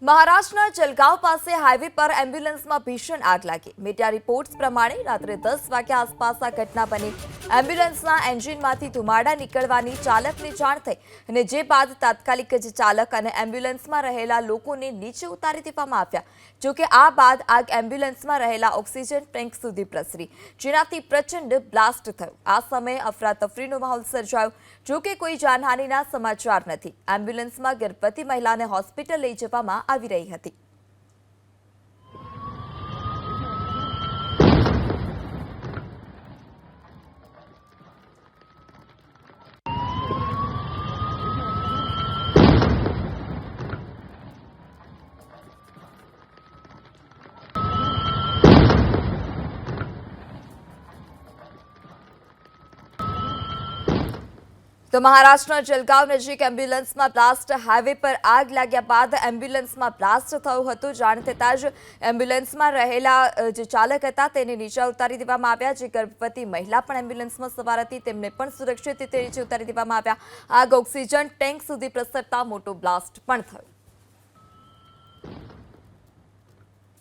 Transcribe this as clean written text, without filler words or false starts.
મહારાષ્ટ્રના જલગાંવ પાસે હાઈવે પર એમ્બ્યુલન્સમાં ભીષણ આગ લાગી। મીડિયા રિપોર્ટ્સ પ્રમાણે રાત્રે 10 વાગ્યા આસપાસ આ ઘટના બની। એમ્બ્યુલન્સના એન્જિનમાંથી ધુમાડા નીકળવાની ચાલકને જાણ થઈ અને જે બાદ તાત્કાલિક જ ચાલક અને એમ્બ્યુલન્સમાં રહેલા લોકોને નીચે ઉતારી દેવામાં આવ્યા। જોકે આ બાદ આગ એમ્બ્યુલન્સમાં રહેલા ઓક્સિજન ટેન્ક સુધી પ્રસરી, જેનાથી પ્રચંડ બ્લાસ્ટ થયો। આ સમયે અફરાતફરીનો માહોલ સર્જાયો। જોકે કોઈ જાનહાનિના સમાચાર નથી। એમ્બ્યુલન્સમાં ગર્ભવતી મહિલાને હોસ્પિટલ લઈ જવામાં આવી રહી હતી। તો મહારાષ્ટ્રના જલગાંવ નજીક એમ્બ્યુલન્સમાં બ્લાસ્ટ। હાઈવે પર આગ લાગ્યા બાદ એમ્બ્યુલન્સમાં બ્લાસ્ટ થયો હતો। જાણ થતાં જ એમ્બ્યુલન્સમાં રહેલા જે ચાલક હતા તેને નીચે ઉતારી દેવામાં આવ્યા। જે ગર્ભવતી મહિલા પણ એમ્બ્યુલન્સમાં સવાર હતી તેમને પણ સુરક્ષિત રીતે નીચે ઉતારી દેવામાં આવ્યા। આગ ઓક્સિજન ટેન્ક સુધી પ્રસરતા મોટો બ્લાસ્ટ પણ થયો।